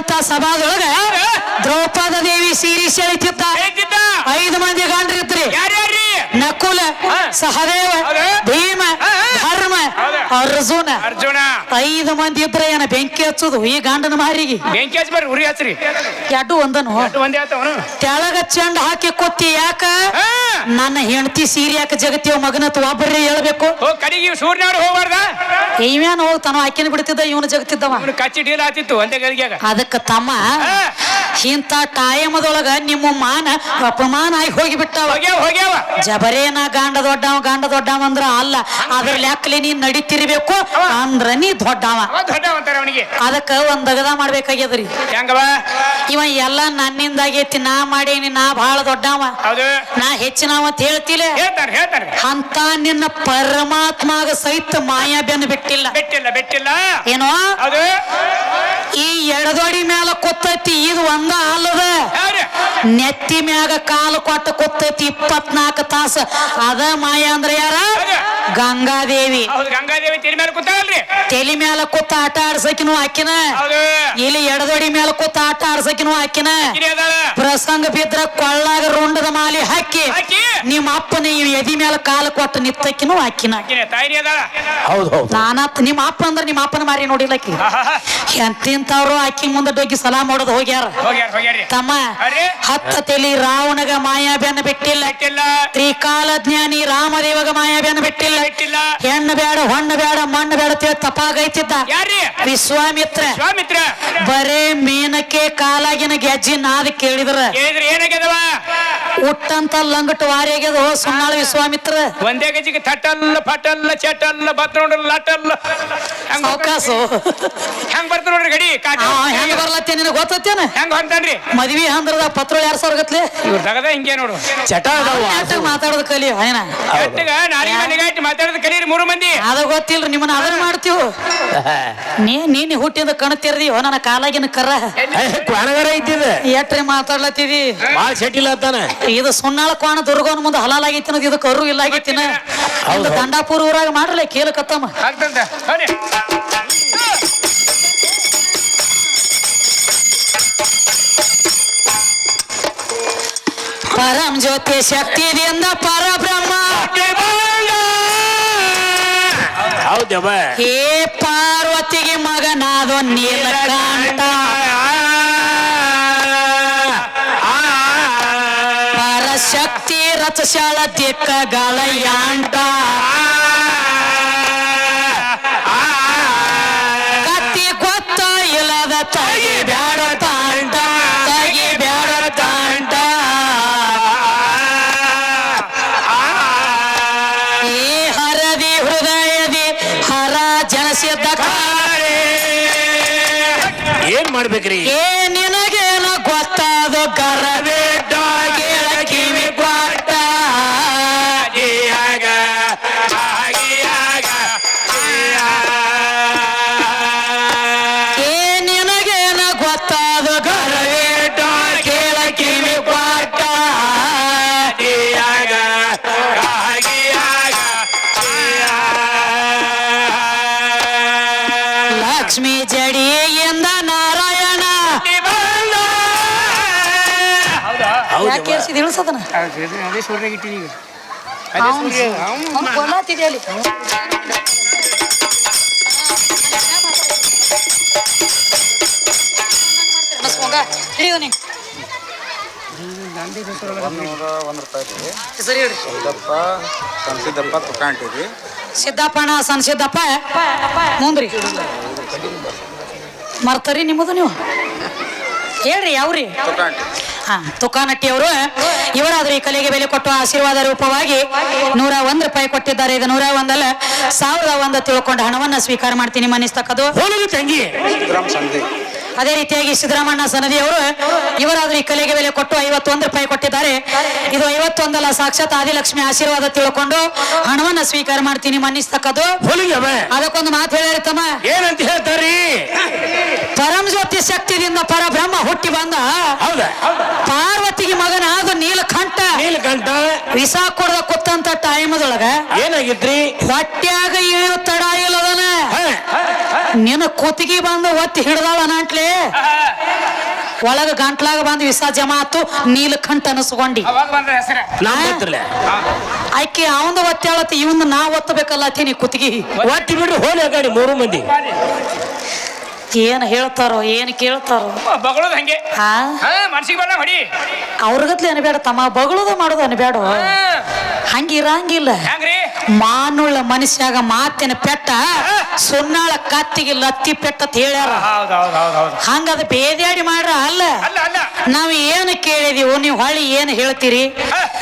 ನಡೆಯುವಂತ ಸಭಾದೊಳಗ ದ್ರೌಪದ ದೇವಿ ಸೀರೆ ಸೆಳಿತಿದ್ದ 5 ಮಂದಿ ಗಂಡ್ರಿದ್ರಿ. ನಕುಲ, ಸಹದೇವ, ಭೀಮ, ಧರ್ಮ, ಅರ್ಜುನ. 5 ಮಂದಿ ಇದ್ರೆ ಏನ ಬೆಂಕಿ ಹಚ್ಚುದು ಈ ಗಂಡನ ಮಾರಿಗೆ? ಬೆಂಕಿ ಹಚ್ಚಿ ಉರಿ ಹಚ್ಚ್ರಿ. ಎರಡು ಒಂದನು ತೆಳಗ ಚೆಂಡ ಹಾಕಿ ಕೊತ್ತಿ. ಯಾಕ ನನ್ನ ಹೆಂಡತಿ ಸೀರೆ ಯಾಕೆ ಜಗತ್ತಿಯ ಮಗನತ್ ಒಬ್ಬರೇ ಹೇಳ್ಬೇಕು. ಕಡೆಗೆ ಸೂರ್ಯನವ್ರು ಹೋಗ್ಬಾರ್ದ? ಇವ್ಯಾನ ಹೋಗ್ತಾನ ಆಕಿನ ಬಿಡ್ತಿದ್ದ, ಇವನು ಜಗತ್ತಿದ್ದವ. ಕಚ್ಚಿ ಡೀಲ್ ಆತಿತ್ತು ಒಂದೇ ಗಳಿಗೆಗ. ಅದಕ್ಕ ತಮ್ಮ ಇಂಥ ಟೈಮದೊಳಗ ನಿಮ್ಮ ಮಾನ ಅಪಮಾನ ಆಗಿ ಹೋಗಿಬಿಟ್ಟವ. ಜಬರೇನ ಗಂಡ ದೊಡ್ಡವ ಅಂದ್ರ ಅಲ್ಲ, ಅದ್ರ ಲೆಕ್ಕಲಿ ನೀನ್ ನಡೀತಿರ್ಬೇಕು ಅಂದ್ರ ನೀ ದೊಡ್ಡವ. ಅದಕ್ಕ ಒಂದ್ ದಗದ ಮಾಡ್ಬೇಕಾಗ್ಯದ್ರಿ. ಇವ ಎಲ್ಲ ನನ್ನಿಂದಾಗೈತಿ, ನಾ ಮಾಡೇನಿ, ನಾ ಬಹಳ ದೊಡ್ಡವ, ನಾ ಹೆಚ್ಚಿನವ ಅಂತ ಹೇಳ್ತಿಲ್ಲ. ಅಂತ ನಿನ್ನ ಪರಮಾತ್ಮಾಗ ಸಹಿತ ಮಾಯಾ ಬೆನ್ನು ಬಿಟ್ಟಿಲ್ಲ. ಏನೋ ಈ ಎಡದೋಡಿ ಮ್ಯಾಲ ಕೂತೈತಿ, ಇದು ಒಂದ ಅಲ್ಲದ. ನೆತ್ತಿ ಮ್ಯಾಗ ಕಾಲು ಕೊಟ್ಟ ಕೂತೈತಿ 24 ತಾಸ. ಅದ ಮಾಯಾ ಅಂದ್ರ ಯಾರ? ಗಂಗಾದೇವಿ. ಗಂಗಾದೇವಿ ತಲೆ ಮ್ಯಾಲ ಕೂತ ಆಟ ಆಡ್ಸಕಿನೂ ಆಕಿನ, ಇಲ್ಲಿ ಎಡದೋಡಿ ಮ್ಯಾಲ ಕೂತ ಆಟ ಆಡ್ಸಕಿನೂ ಆಕಿನ. ಪ್ರಸಂಗ ಬಿದ್ರ ಕೊಳ್ಳಾಗ ರುಂಡದ ಮಾಲಿ ಹಾಕಿ ನಿಮ್ಮ ಅಪ್ಪನ ಎದಿ ಮ್ಯಾಲ ಕಾಲು ಕೊಟ್ಟ ನಿತ್ತಕಿನೂ ಆಕಿನ. ನಾನತ್ ನಿಮ್ಮ ಅಪ್ಪ ಅಂದ್ರ ನಿಮ್ಮ ಅಪ್ಪನ ಮಾರಿ ನೋಡಿಲ್ಲಕಿ. ಎಂತಿಂತವ್ರು ಆಕಿ ಮುಂದೆ ಡೊಗ್ಗಿ ಸಲಾ ಮಾಡೋದು ಹೋಗ್ಯಾರ. ತಮ್ಮ 10 ತಲಿ ರಾವಣಗ ಮಾಯಾ ಬೆನ್ನ ಬಿಟ್ಟಿಲ್ಲ. ತ್ರಿಕಾಲ ಜ್ಞಾನಿ ರಾಮದೇವಗ ಮಾಯಾ ಬೆನ್ನ ಬಿಟ್ಟಿಲ್ಲ. ಹೆಣ್ಣು ಬೇಡ ಹೊಣ್ಣು ಬೇಡ ಮಣ್ಣು ಬೇಡ ತಪ್ಪಾಗೈತಿದ್ದ ವಿಶ್ವಾಮಿತ್ರ. ಬರೇ ಮೇನಕ್ಕೆ ಕಾಲಾಗಿನ ಗೆಜ್ಜಿ ನಾದ ಕೇಳಿದ್ರ ಉಟ್ಟಂತ ಲಂಗಟ್ ವಾರಿಯಾಗ್ಯದ. ಸುನ್ನಾಳ ವಿಶ್ವಾಮಿತ್ರ ಒಂದೇ ಗಜಿಗೆ ತಟಲ್ಲ ಪಟಲ್ಲ ಚಟಲ್ಲ ಬತ್ ನೋಡ್ರಿ ಲಟಲ್ಲ ಅವಕಾಶು ಹೆಂಗ್ ಬರ್ತ ನೋಡ್ರಿ ಗಡಿ. ಹೆಂಗ ಬರ್ಲತ್ತೇ ನಿನಗೆ ಗೊತ್ತೇನ? ಹೆಂಗ್ ಹೊಂತಾನ್ರಿ ಮದ್ವಿ ಅಂದ್ರದ ಪತ್ರ 2,000 ಗತ್ಲೆ ಇವ್ರ ತಗದ ಹಿಂಗೆ ನೋಡು. ಚಟ ಮಾತಾಡೋದು ಕಲಿ ಏನ ಮಾತಾಡೋದು ಕಲೀರಿ 3 ಮಂದಿ. ಅದ ಗೊತ್ತಿಲ್ರಿ ನಿಮ್ಮನ್ನ ಅದನ್ನ ಮಾಡ್ತೀವಿ. ನೀನ್ ಹುಟ್ಟಿದ ಕಣ್ ತೆರ್ದಿವ ನನ್ನ ಕಾಲಾಗಿನ ಕರ ಎಟ್ರಿ ಮಾತಾಡ್ಲತ್ತಿದಿ. ಇದು ಸುನ್ನಾಳ ಕೋಣ ದುರ್ಗೋನ್ ಮುಂದೆ ಹಲಾಲಾಗೈತಿ ಅನ್ನೋದು ಇದು ಕರು ಇಲ್ಲ ಆಗೈತಿನ. ದಂಡಾಪುರ ಊರಾಗ ಮಾಡ್ರಲ್ಲ ಕೇಳಕತ್ತಮ್ಮ. ಪರಂ ಜ್ಯೋತಿ ಶಕ್ತಿಯಿಂದ ಪರಬ್ರಹ್ಮ ಹೇ ಪಾರ್ವತಿಗೆ ಮಗನಾದೋ ನೀಲಕಂಠ. ಪರಶಕ್ತಿ ರಚಶಾಳ ದಿಕ್ಕಗಳ ಯಾಂಟ. ಕತ್ತಿ ಗೊತ್ತ ಇಲ್ಲದ ತಗಿ ಬ್ಯಾಡ ತಾಂಟ, ತಗಿ ಬ್ಯಾಡ ತಾಂಟ. ಈ ಹರದಿ ಹೃದಯದಿ ಹರ ಜನಸಿದ್ದ ಏನ್ ಮಾಡ್ಬೇಕ್ರಿ? ಏ ನಿನಗೇನ ಗೊತ್ತಾದ ಗರಬೇಟ ಕಿವಿ ಕೊಟ್ಟ. ಏ ನಿನಗೇನ ಗೊತ್ತಾದ ಗರಬೇಟ ಕೇಳ ಕಿವಿ ಕೊಟ್ಟ. ಲಕ್ಷ್ಮೀ ಜಡಿಯಿಂದ ನಾರಾಯಣ ಯಾಕೆ ಕೇಳಿಸಿದ ಇಳಿಸದನ ಕೊಲ್ಲಾತಿದೆ ಅಲ್ಲಿ. ಸಿದ್ದಪ್ಪಣ್ಣ ಸಣ್ಣ ಸಿದ್ದಪ್ಪ ಮುಂದ್ರಿ ಮರ್ತರಿ ನಿಮ್ಮದು ನೀವು ಹೇಳ್ರಿ ಯಾವ್ರಿ? ತುಕಾನಟ್ಟಿ ಅವರು. ಇವರಾದ್ರೂ ಈ ಕಲೆಗೆ ಬೆಲೆ ಕೊಟ್ಟು ಆಶೀರ್ವಾದ ರೂಪವಾಗಿ 101 ರೂಪಾಯಿ ಕೊಟ್ಟಿದ್ದಾರೆ. ಇದು 101 ಅಲ್ಲ 1001 ತಿಳ್ಕೊಂಡು ಹಣವನ್ನ ಸ್ವೀಕಾರ ಮಾಡ್ತೀನಿ ಮನಿಸ್ತಕ್ಕದು. ಅದೇ ರೀತಿಯಾಗಿ ಸಿದ್ದರಾಮಣ್ಣ ಸನದಿ ಅವರು ಇವರಾದ್ರೂ ಈ ಕಲೆಗೆ ಬೆಲೆ ಕೊಟ್ಟು 51 ರೂಪಾಯಿ ಕೊಟ್ಟಿದ್ದಾರೆ. ಇದು 51 ಅಲ್ಲ, ಸಾಕ್ಷಾತ್ ಆದಿಲಕ್ಷ್ಮಿ ಆಶೀರ್ವಾದ ತಿಳ್ಕೊಂಡು ಹಣವನ್ನ ಸ್ವೀಕಾರ ಮಾಡ್ತೀನಿ ಮನ್ನಿಸ್ತಕ್ಕದು. ಅದಕ್ಕೊಂದು ಮಾತು ಹೇಳಿರ್ತಮ್ಮ. ಏನಂತ ಹೇಳ್ತಾರಿ? ಪರಂ ಜ್ಯೋತಿ ಶಕ್ತಿಯಿಂದ ಪರಬ್ರಹ್ಮ ಹುಟ್ಟಿ ಬಂದ. ಪಾರ್ವತಿಗೆ ಮಗನಾದ ನೀಲಕಂಠ. ವಿಷ ಕೊಡದ ಕೂತಂತ ಟೈಮದೊಳಗ ಏನಾಗಿದ್ರಿ? ಹೊಟ್ಯಾಗ ಏನು ತಡ ಇಲ್ಲದನ ನಿನ್ನ ಕುತ್ತಿಗೆ ಬಂದು ಒತ್ತಿ ಹಿಡ್ದಾಳ ನಾಟ್ಲೆ ಒಳಗ ಗಂಟ್ಲಾಗ ಬಂದು ವಿಸ ಜಮಾತು ನೀಲಕಂಠ ಅನಸ್ಕೊಂಡಿ ಅವಾಗ ಬಂದ್ರ ಹೆಸರ ನಾವ್ ಗೊತ್ತಿಲ್ಲ ಆಕೆ ಅವಂದ ಒತ್ತಾಳತಿ ಇವನ್ ನಾ ಒತ್ತಬೇಕಲ್ಲ ಅತ್ತೀನಿ ಕುತ್ತಿಗೆ ಒತ್ತಿ ಬಿಡ್ರಿ ಹೋಲಿ ಗಾಡಿ 3 ಮಂದಿ ಏನ್ ಹೇಳ್ತಾರೋ ಏನ್ ಕೇಳ್ತಾರೋ ಬಗಳೋದು ಹಂಗೆ ಹಾ ಮನ್ಸಿಗೆ ಬರ ಹೊಡಿ ಅವ್ರಿಗತ್ಲೆ ಅನ್ಬೇಡ ತಮ್ಮ ಬಗಳೋದ ಮಾಡೋದು ಅನ್ಬೇಡ ಹಂಗಿರಂಗಿಲ್ಲ ಹೆಂಗ್ರಿ ಮಾನುಳ್ಳ ಮನುಷ್ಯಾಗ ಮಾತಿನ ಪೆಟ್ಟ ಸುನ್ನಾಳ ಕತ್ತಿಗೆ ಲತ್ತಿ ಪೆಟ್ಟ ಅಂತ ಹೇಳ್ಯಾರ ಹೌದು ಹಂಗದ ಬೇದ್ಯಾಡಿ ಮಾಡ್ರ ಅಲ್ಲ ಅಲ್ಲ ಅಲ್ಲ ನಾವ್ ಏನು ಕೇಳಿದೀವು ನೀವು ಹೊಳ್ಳಿ ಏನ್ ಹೇಳ್ತೀರಿ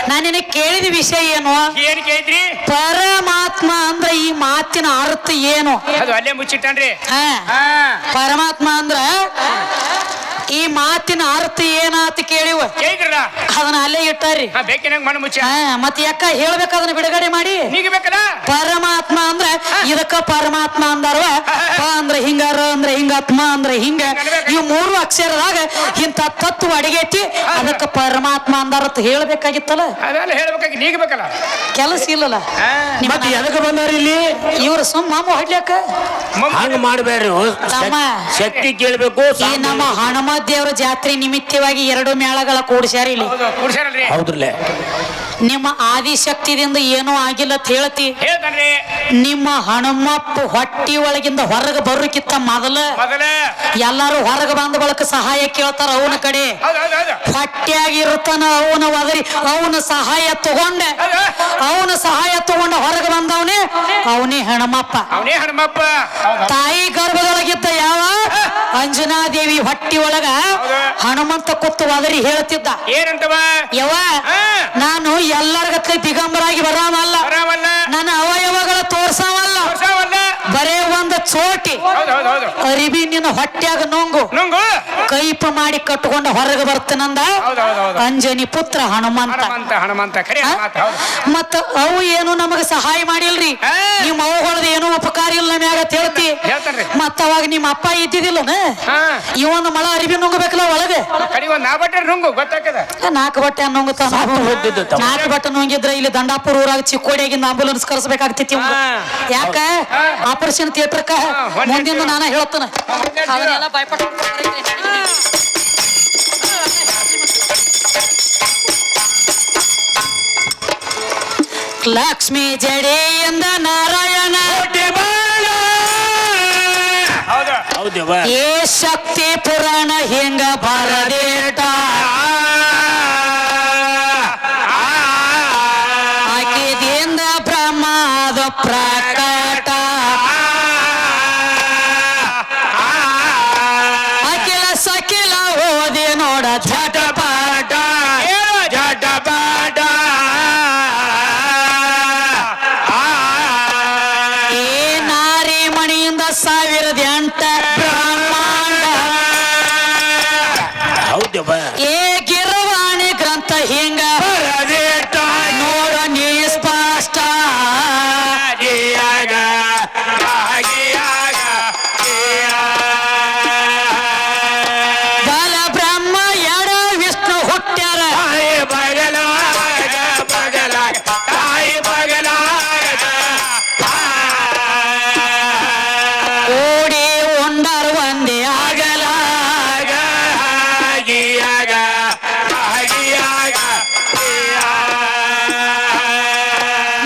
ನಾನು ನಿನಗೆ ಕೇಳಿದ ವಿಷಯ ಏನು ಏನ್ ಕೇಳಿದ್ರಿ ಪರಮಾತ್ಮ ಅಂದ್ರ ಈ ಮಾತಿನ ಅರ್ಥ ಏನು ಅದು ಅಲ್ಲೇ ಮುಚ್ಚಿಟ್ಟನ್ರಿ ಹಾ ಪರಮಾತ್ಮ ಅಂದ್ರ ಈ ಮಾತಿನ ಅರ್ಥ ಏನಾತ ಕೇಳಿವ ಕೇಳಿದ್ರಲ್ಲ ಅದನ್ನ ಅಲ್ಲೇ ಇಟ್ಟಾರಿ ಬೇಕಿನಂಗ್ ಮಣ್ಣು ಮುಚ್ಚ ಮತ್ತೆ ಯಾಕ ಹೇಳ್ಬೇಕು ಅದನ್ನ ಬಿಡುಗಡೆ ಮಾಡಿ ನೀಗಬೇಕಲ್ಲ ಪರಮಾತ್ಮ ಅಂದ್ರ ಇದಕ್ಕ ಪರಮಾತ್ಮ ಅಂದಾರವ ಪ ಅಂದ್ರ ಹಿಂಗ ರ ಅಂದ್ರ ಹಿಂಗ ಆತ್ಮ ಅಂದ್ರ ಹಿಂಗ ಈ 3 ಅಕ್ಷರದಾಗ ಇಂತ ತತ್ವ ಅಡಿಗೈತಿ ಅದಕ್ಕ ಪರಮಾತ್ಮ ಅಂದಾರತ್ ಹೇಳ್ಬೇಕಾಗಿತ್ತಲ್ಲ ಅದೆಲ್ಲ ಹೇಳ್ಬೇಕಾಗಿ ನೀಗಬೇಕಲ್ಲ ಕೆಲಸ ಇಲ್ಲಲ್ಲ ಮತ್ತೆ ಎದಕ್ಕೆ ಬಂದಾರ ಇಲ್ಲಿ ಇವ್ರ ಸುಮ್ಮ ಹೊಡ್ಲಿಕ್ಕ ಹಂಗ ಮಾಡ್ಬೇಡ್ರಿ ತಮ್ಮ ಶಕ್ತಿ ಕೇಳ್ಬೇಕು ಈ ನಮ್ಮ ಹನುಮ ದೇವರ ಜಾತ್ರೆ ನಿಮಿತ್ತವಾಗಿ 2 ಮೇಳಗಳ ಕೂಡ್ಸ್ಯಾರ ಇಲ್ಲಿ ಕೂಡ್ಸಾರಲ್ರಿ ಹೌದ್ರಲ್ಲ ನಿಮ್ಮ ಆದಿಶಕ್ತಿದಿಂದ ಏನೂ ಆಗಿಲ್ಲ ಅಂತ ಹೇಳ್ತಿ ಹೇಳ್ತಾನ್ರಿ ನಿಮ್ಮ ಹನುಮಪ್ಪ ಹೊಟ್ಟಿ ಒಳಗಿಂದ ಹೊರಗೆ ಬರೋಕ್ಕಿಂತ ಮೊದಲ ಎಲ್ಲಾರು ಹೊರಗೆ ಬಂದ ಬಳಕ ಸಹಾಯ ಕೇಳ್ತಾರ ಅವನ ಕಡೆ ಹೊಟ್ಟಿಯಾಗಿರ್ತಾನ ಅವನ ಒದರಿ ಅವನ ಸಹಾಯ ತಗೊಂಡೆ ಅವನ ಸಹಾಯ ತಗೊಂಡ ಹೊರಗೆ ಬಂದವನೇ ಅವನೇ ಹನುಮಪ್ಪ ಅವನೇ ಹನುಮಪ್ಪ ತಾಯಿ ಗರ್ಭದೊಳಗಿದ್ದ ಯಾವ ಅಂಜನಾದೇವಿ ಹೊಟ್ಟಿ ಒಳಗ ಹನುಮಂತ ಕೂತು ಒದರಿ ಹೇಳ್ತಿದ್ದ ಏನಂತವ ಯವ ನಾನು ಎಲ್ಲರಿಗತ್ಲೆ ದಿಗಂಬರಾಗಿ ಬರಾಮಲ್ಲ ನನ್ನ ಅವಯವಗಳ ತೋರ್ಸವಲ್ಲ ಬರೇ ಒಂದು ಚೋಟಿ ಅರಿಬಿ ನಿನ್ನ ಹೊಟ್ಟ್ಯಾಗ ನುಂಗು ಕೈಪ ಮಾಡಿ ಕಟ್ಕೊಂಡು ಹೊರಗೆ ಬರ್ತನಂದ ಅಂಜನಿ ಪುತ್ರ ಹನುಮಂತ ಮತ್ತ ಅವು ಏನು ನಮಗ ಸಹಾಯ ಮಾಡಿಲ್ರಿ ನಿಮ್ಮ ಅವುಗಳದ ಏನೋ ಉಪಕಾರ ಇಲ್ಲ ಮ್ಯಾಗ ಹೇಳ್ತಿ ಮತ್ತ ಅವಾಗ ನಿಮ್ಮ ಅಪ್ಪ ಇದ್ದಿದ್ದಿಲ್ಲನ ಇವೊಂದು ಮಳ ಅರಿಬಿ ನುಂಗಬೇಕಲ್ಲ ಒಳಗೆ 4 ಬಟ್ಟೆ ನುಂಗುತ್ತಾನ 4 ಬಟ್ಟೆ ನುಂಗಿದ್ರೆ ಇಲ್ಲಿ ದಂಡಾಪುರ ಊರಾಗ ಚಿಕ್ಕೋಡಿಯಾಗಿಂದ ಆಂಬುಲೆನ್ಸ್ ಕರ್ಸಬೇಕಾಗ್ತಿತ್ತು ಯಾಕ ಆಪರೇಷನ್ ಥಿಯೇಟರ್ಕ ಮುಂದಿನ ನಾನ ಹೇಳ್ತಾನ ಅವನ್ನೆಲ್ಲ ಭಯಪಟ್ಟು ಲಕ್ಷ್ಮೀ ಜಡೆಯಿಂದ ನಾರಾಯಣ ಏ ಶಕ್ತಿ ಪುರಾಣ ಹೆಂಗ ಬರದೇಟ ಆಕಿದಿಂದ ಬ್ರಹ್ಮದ ಪ್ರಕಟ ಅಖಿಲ ಸಕಿಲ ಓದಿ ನೋಡ ಝಟಪಟ ಏ ನಾರಿ ಮಣಿಯಿಂದ 1008 ಬ್ರಹ್ಮಾಂಡ ಏ ಗಿರವಾಣಿ ಗ್ರಂಥ ಹಿಂಗ ನೋಡ ನೀ ಸ್ಪಷ್ಟ ಬಲ ಬ್ರಹ್ಮ ಎಡ ವಿಷ್ಣು ಹುಟ್ಟ್ಯಾರ ಓಡಿ ಉಂಡಾರ ಒಂದೇ ಆಗಲ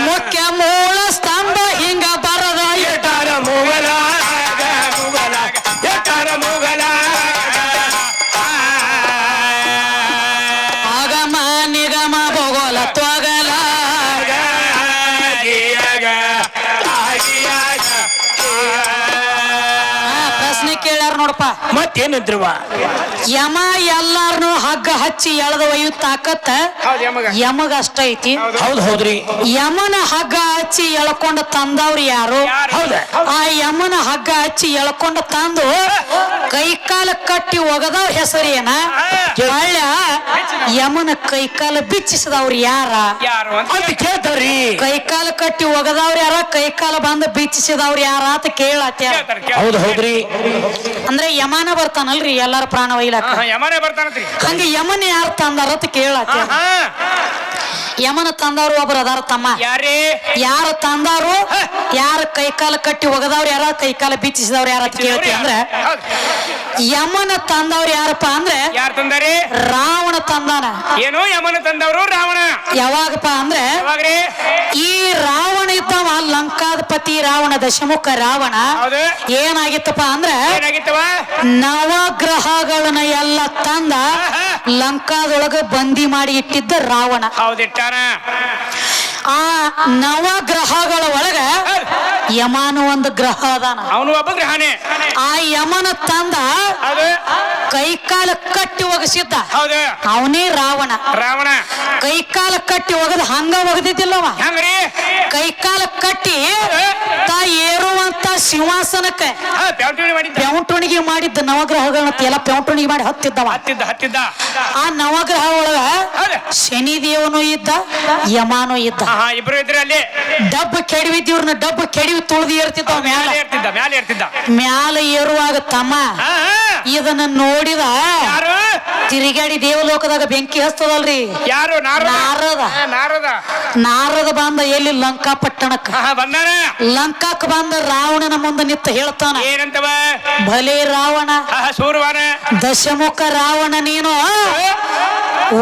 ಮುಖ್ಯ ಮೂಲ ಸ್ತಂಭ ಹಿಂಗ ಬರದ ಆಗಮ ನಿಗಮ ಭೋಗೋಲ ತ್ವಗಲ ಪ್ರಶ್ನೆ ಕೇಳ್ಯಾರ ನೋಡಪ್ಪ ಮತ್ತೇನಂತ್ರವ ಯಮ ಎಲ್ಲಾರನು ಹಗ್ಗ ಹಚ್ಚಿ ಎಳೆದ ಒಯ್ಯು ತಾಕತ್ತ ಯಮಗ ಅಷ್ಟ ಐತಿ ಹೌದ್ರಿ ಯಮನ ಹಗ್ಗ ಹಚ್ಚಿ ಎಳ್ಕೊಂಡ ತಂದವ್ರು ಯಾರು ಆ ಯಮನ ಹಗ್ಗ ಹಚ್ಚಿ ಎಳ್ಕೊಂಡ ತಂದು ಕೈಕಾಲ ಕಟ್ಟಿ ಒಗದವ್ರ ಹೆಸರು ಏನ ಒಳ್ಳ ಯಮನ ಕೈಕಾಲ ಬಿಚ್ಚಿಸಿದವ್ರು ಯಾರ ಅಂತ ಕೇಳ್ತಾರ್ರಿ ಕೈಕಾಲ ಕಟ್ಟಿ ಒಗದವ್ರ ಯಾರ ಕೈಕಾಲ ಬಂದ ಬಿಚ್ಚಿಸಿದವ್ರು ಯಾರ ಅಂತ ಕೇಳತ್ಯಾರ ಹೌದ್ರಿ ಅಂದ್ರೆ ಯಮನ ಬರ್ತಾನಲ್ರಿ ಎಲ್ಲಾರ ಪ್ರಾಣ ಒಯ್ಲಾಕ ಹಂಗ ಯಮನ ಯಾರು ತಂದಾರ ಅಂತ ಕೇಳತ್ಯಾರ ಯಮನ ತಂದವ್ರು ಒಬ್ರು ಅದಾರ ತಮ್ಮ ಯಾರು ತಂದಾರು ಯಾರ ಕೈಕಾಲ ಕಟ್ಟಿ ಒಗದವ್ರು ಯಾರ ಕೈಕಾಲ ಬಿಚ್ಚಿಸಿದವ್ರು ಯಾರ ಅಂತ ಕೇಳ್ತಿ ಅಂದ್ರ ಯಮನ ತಂದವ್ರು ಯಾರಪ್ಪ ಅಂದ್ರೆ ಯಾರು ತಂದಾರಿ? ರಾವಣ ತಂದಾನ. ಏನು ಯಮನ ತಂದವರು ರಾವಣ? ಯಾವಾಗಪ್ಪ ಅಂದ್ರೆ ಯಾವಾಗ್ರಿ? ಈ ರಾವಣ ಇದ್ದವ ಲಂಕಾಧಿಪತಿ ರಾವಣ, ದಶಮುಖ ರಾವಣ. ಹೌದು. ಏನಾಗಿತ್ತಪ್ಪ ಅಂದ್ರೆ ಏನಾಗಿತ್ತವ? ನವಗ್ರಹಗಳನ್ನ ಎಲ್ಲ ತಂದ ಲಂಕಾದೊಳಗ ಬಂದಿ ಮಾಡಿ ಇಟ್ಟಿದ್ದ ರಾವಣ. ಹೌದಿಟ್ಟಾನ. ಆ ನವಗ್ರಹಗಳ ಒಳಗ ಯಮನು ಒಂದು ಗ್ರಹ ಅದಾನ. ಅವನು ಒಬ್ಬ ಗ್ರಹನೇ. ಆ ಯಮನ ತಂದ ಹೌದು. ಕೈಕಾಲ ಕಟ್ಟಿ ಒಗಸಿದ್ದ. ಹೌದು. ಅವನೇ ರಾವಣ. ರಾವಣ ಕೈಕಾಲ ಕಟ್ಟಿ ಒಗದ ಹಂಗ ಒಗದಿದ್ದಿಲ್ಲವ. ಹೆಂಗ್ರಿ? ಕೈಕಾಲ ಕಟ್ಟಿ ತಾ ಏರುವಂತ ಸಿಂಹಾಸನಕ್ಕೆ ಪೆಂಟುಣಿಗೆ ಮಾಡಿದ್ದ ನವಗ್ರಹಗಳನ್ನ ಎಲ್ಲ ಪೆಂಟುಣಿಗೆ ಮಾಡಿ ಹತ್ತಿದ್ದವ. ಹತ್ತಿದ್ದ. ಆ ನವಗ್ರಹ ಒಳಗ ಶನಿ ದೇವನು ಇದ್ದ, ಯಮಾನು ಇದ್ದ. ಇಬ್ರು ಇದ್ರೆ ಅಲ್ಲಿ ಡಬ್ಬ ಕೆಡವಿದ್ದ. ಇವ್ರನ್ನ ಡಬ್ಬ ಕೆಡವಿ ತುಳಿದು ಏರ್ತಿದ್ದವ ಮ್ಯಾಲ ಏರ್ತಿದ್ದ. ಮ್ಯಾಲ ಏರುವಾಗ ತಮ್ಮ ಇದನ್ನ ನೋಡಿದ ತಿರುಗಾಡಿ ದೇವಲೋಕದಾಗ ಬೆಂಕಿ ಹಸ್ತದಲ್ರಿ. ಯಾರು? ನಾರದ ಬಂದ ಎಲ್ಲಿ ಲಂಕಾ ಪಟ್ಟಣಕ್ಕ ಬಂದಾನ. ಲಂಕಾಕ್ ಬಂದ ರಾವಣನ ಮುಂದೆ ನಿಂತು ಹೇಳ್ತಾನ, ಏನಂತವ? ಭಲೇ ರಾವಣ, ಸೂರ್ವಾನ, ದಶಮುಖ ರಾವಣ, ನೀನು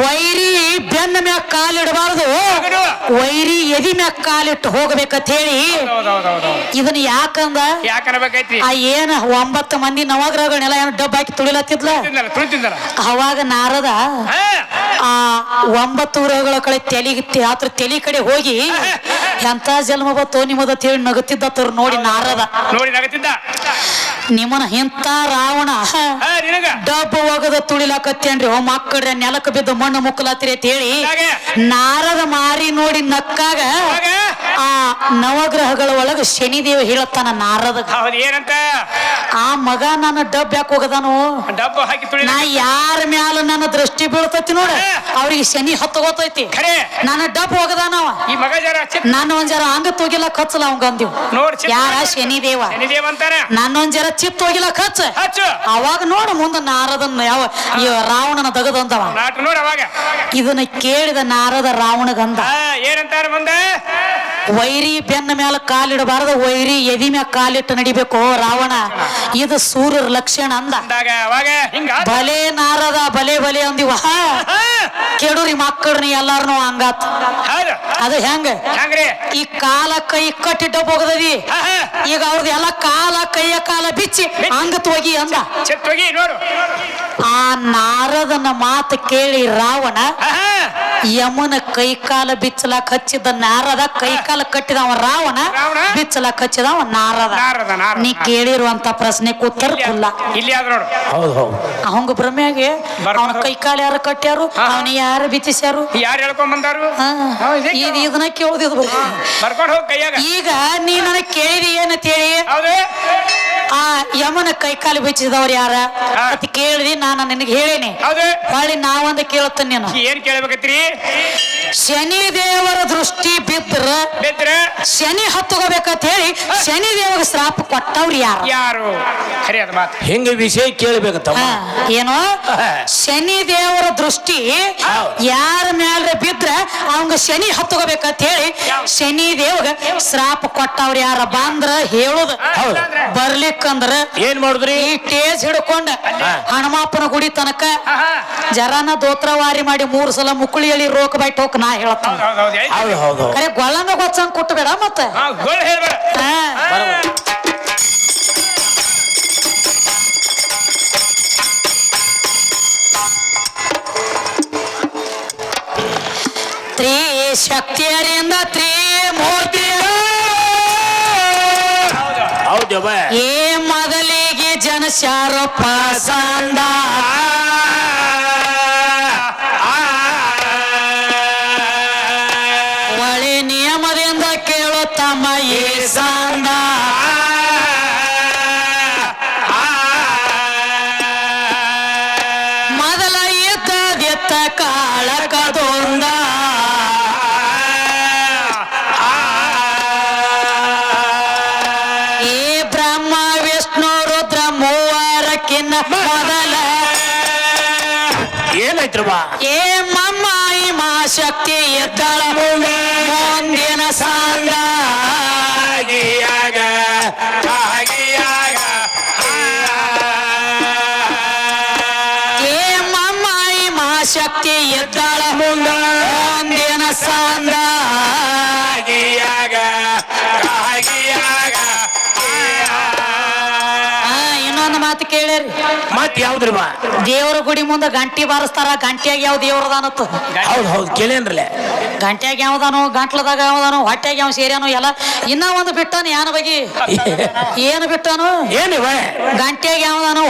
ವೈರಿ ಬೆನ್ನ ಮ್ಯಾಗ ಕಾಲಿಡಬಾರದು, ವೈರಿ ಎದಿ ಮ್ಯಾಗ ಕಾಲಿಟ್ಟು ಹೋಗ್ಬೇಕಂತ ಹೇಳಿ ಇದನ್ನ ಯಾಕನ್ಬೇಕೈತಿ? ಆ ಏನ 9 ಮಂದಿ ನವಗ್ರಹಗಳನ್ನೆಲ್ಲ ಏನು ಡಬ್ಬ ಹಾಕಿ ತುಳಿಲತ್ತಿದ್ಲ. ಅವಾಗ ನಾರದ ಆ 9 ಗ್ರಹಗಳ ಕಡೆ ತಲಿ ಕಡೆ ಹೋಗಿ ಎಂತ ಜನ್ಮ ಬತ್ತೋ ನಿಮ್ಮದ ತೇಳಿ ನಗುತ್ತಿದ್ದ ನೋಡಿ ನಾರದ ನೋಡಿ ನಗುತ್ತಿದ್ದ. ನಿಮ್ಮನ ಇಂತ ರಾವಣ ಡಬ್ಬ ಹೋಗದ ತುಳಿಲಾಕತ್ತೇನ್ರಿ, ಮಕ್ಕಳ್ರೆ ನೆಲಕ್ಕೆ ಬಿದ್ದು ಮಣ್ಣು ಮುಕ್ಕಲಾತಿರಿ ಅಂತ ಹೇಳಿ ನಾರದ ಮಾರಿ ನೋಡಿ ನಕ್ಕಾಗ ಆ ನವಗ್ರಹಗಳ ಒಳಗ ಶನಿದೇವ ಹೇಳತ್ತಾನ ನಾರದ, ಏನಂತ? ಆ ಮಗ ನನ್ನ ಡಬ್ ಯಾಕೆ ಹೋಗದಾನು, ಡಬ್ಬ ಹಾಕಿ ನಾ ಯಾರ ಮ್ಯಾಲ ನನ್ನ ದೃಷ್ಟಿ ಬೀಳ್ತೈತಿ ನೋಡ ಅವ್ರಿಗೆ ಶನಿ ಹತ್ತಗೋತೈತಿ, ನನ್ನ ಡಬ್ ಹೋಗದಾನವ, ಈ ಮಗ ನಾನು ಒಂದ್ ಜರ ಹಂಗ ತೋಗಿಲಕ್ ಹಚ್ಚಲ ಅವಂಗ ಅಂದಿವ್. ಯಾರ? ಶನಿದೇವ. ನಾನೊಂದ್ ಜರ ಚಿತ್ತ ಹೋಗಿಲಕ್ ಹಚ್ಚ. ಅವಾಗ ನೋಡ ಮುಂದ ನಾರದನ್ನ ಯಾವ ರಾವಣನ ದಗದಂದವ. ಇದನ್ನ ಕೇಳಿದ ನಾರದ ರಾವಣಗಂದ, ಏನಂತಾರ ಮುಂದೆ? ವೈರಿ ಬೆನ್ನ ಮ್ಯಾಲ ಕಾಲಿಡಬಾರದು, ವೈರಿ ಎದಿ ಮ್ಯಾಲ ಕಾಲಿಟ್ಟು ನಡಿಬೇಕು ರಾವಣ, ಇದು ಸೂರ್ಯರ ಲಕ್ಷಣ ಅಂದ. ಬಲೆ ನಾರದ ಬಲೆ ಅಂದಿವ. ಕೆಡುರಿ ಮಕ್ಕಳ್ರಿ ಎಲ್ಲಾರನು ಹಂಗಾತ್. ಅದು ಹೆಂಗ? ಈ ಕಾಲ ಕೈ ಕಟ್ಟಿಟ್ಟ ಹೋಗದದಿ, ಈಗ ಅವ್ರದ್ದು ಎಲ್ಲ ಕೈಯ ಕಾಲ ಬಿಚ್ಚಿ ಹಂಗ ಹೋಗಿ ಅಂದ. ಆ ನಾರದನ ಮಾತು ಕೇಳಿ ರಾವಣ ಯಮನ ಕೈಕಾಲ ಬಿಚ್ಚಲಾಕ ಹಚ್ಚಿದ ನಾರದ, ಕೈಕಾಲ ಕಟ್ಟಿದವ ರಾವಣ, ಬಿಚ್ಚಲಾಕ ಹಚ್ಚಿದವ ನಾರದ. ನೀ ಕೇಳಿರುವಂತ ಪ್ರಶ್ನೆಗೆ ಉತ್ತರ ಇಲ್ಲ. ಅವಂಗ ಭ್ರಮೆಯಾಗೆ ಅವನ ಕೈಕಾಲ ಯಾರು ಕಟ್ಟ್ಯಾರು, ಅವನ ಯಾರು ಬಿಚ್ಚಿಸ್ಯಾರು, ಯಾರು ಹೇಳ್ಕೊಂಡ್ ಬಂದಾರು, ಇದನ್ನ ಕೇಳುದಿದ್. ಈಗ ನೀ ನನಗೆ ಕೇಳಿದಿ ಏನಂತ ಹೇಳಿ, ಆ ಯಮನ ಕೈಕಾಲು ಬಿಚ್ಚಿದವ್ರು ಯಾರ ಅಂತ ಕೇಳಿದಿ. ನಾನು ನಿನಗೆ ಹೇಳೇನಿ, ಹೊಳ್ಳಿ ನಾವೊಂದ ಕೇಳುತ್ತೇನೆ. ನೀನು ಏನ್ ಕೇಳ್ಬೇಕತ್ರಿ? ಶನಿ ದೇವರ ದೃಷ್ಟಿ ಬಿದ್ರ ಶನಿ ಹತ್ತಗೋಬೇಕಂತ ಹೇಳಿ ಶನಿ ದೇವರ ಶ್ರಾಪ ಕೊಟ್ಟವ್ರು ಯಾರು? ಹಿಂಗ ವಿಷಯ ಕೇಳ್ಬೇಕಂತ. ಏನೋ ಶನಿ ದೇವರ ದೃಷ್ಟಿ ಯಾರ ಮ್ಯಾಲ ಬಿದ್ರ ಅವಂಗ ಶನಿ ಹತ್ತಗೋಬೇಕಂತ ಹೇಳಿ ಶನಿ ದೇವಗ ಶ್ರಾಪ ಕೊಟ್ಟವ್ರು ಯಾರ? ಬಂದ್ರ ಹೇಳುದು, ಬರ್ಲಿಕ್ಕಂದ್ರ ಏನ್ ಮಾಡುದ್ರಿ? ಈ ಟೇಜ್ ಹಿಡ್ಕೊಂಡ ಹನುಮಪ್ಪನ ಗುಡಿ ತನಕ ಜರಾನ ದೋತ್ರವಾರಿ ಮಾಡಿ 3 ಸಲ ಮುಕ್ಕಳಿ ಹೇಳಿ ರೋಕ ಬೈಟ್ ಹೋಗ್ ನಾ ಹೇಳ್ತಾನ. ಕರೆ ಗೊಳ್ಳಂದ ಗೊತ್ತಂಗ್ ಕೊಟ್ಟಬೇಡ ಮತ್ತೆ. ತ್ರಿಶಕ್ತಿಯರಿಂದ ತ್ರಿಮೂರ್ತಿ ಏ ಮೊದಲಿಗೆ ಜನಶಾರ ಪಾಸಂದ ಒಳ್ಳೆ ನಿಯಮದಿಂದ ಕೇಳುತ್ತಮ್ಮ ಏ ಸಂದ ಮೊದಲ ಎತ್ತ ಕಾಳಕದೊಂದ ಮೊದಲ ಏನಾಯ್ತ್ರವ? ಏ ಮಮ್ಮ ಈ ಮಾ ಶಕ್ತಿ ಎದ್ದಳ ಮುಂದಿನ ಸಾಂಗ ಆದಿಶಕ್ತಿ ಎದ್ದಾಳ ಮುಂದ ಮುಂದೇನ ಸಾಂದ ಆಗಿಯಾಗ ಆಗಿಯಾಗ ಇನ್ನೊಂದು ಮಾತು ಕೇಳಿರಿ ಮತ್ ಯಾವ್ದ್ರಿ ಬಾ ದೇವರ ಗುಡಿ ಮುಂದೆ ಗಂಟಿ ಬಾರಿಸ್ತಾರ ಗಂಟಿಯಾಗ ಯಾವ ದೇವ್ರದಾನತ್ತ ಹೌದ್ ಹೌದ್ ಕೇಳೇನ್ರಲ್ಲ ಗಂಟ್ಯಾಗ ಯಾವ್ದಾನು ಗಂಟ್ಲದಾಗ ಯಾವ್ದಾನು ಹೊಟ್ಯಾಗ ಯಾವ ಸೇರ್ಯಾನು ಎಲ್ಲ ಇನ್ನ ಒಂದು ಬಿಟ್ಟಾನ ಯಾನ ಬಗಿ ಏನು ಬಿಟ್ಟಾನು ಏನಿವ ಗಂಟ್ಯಾಗ ಯಾವ್ದಾನು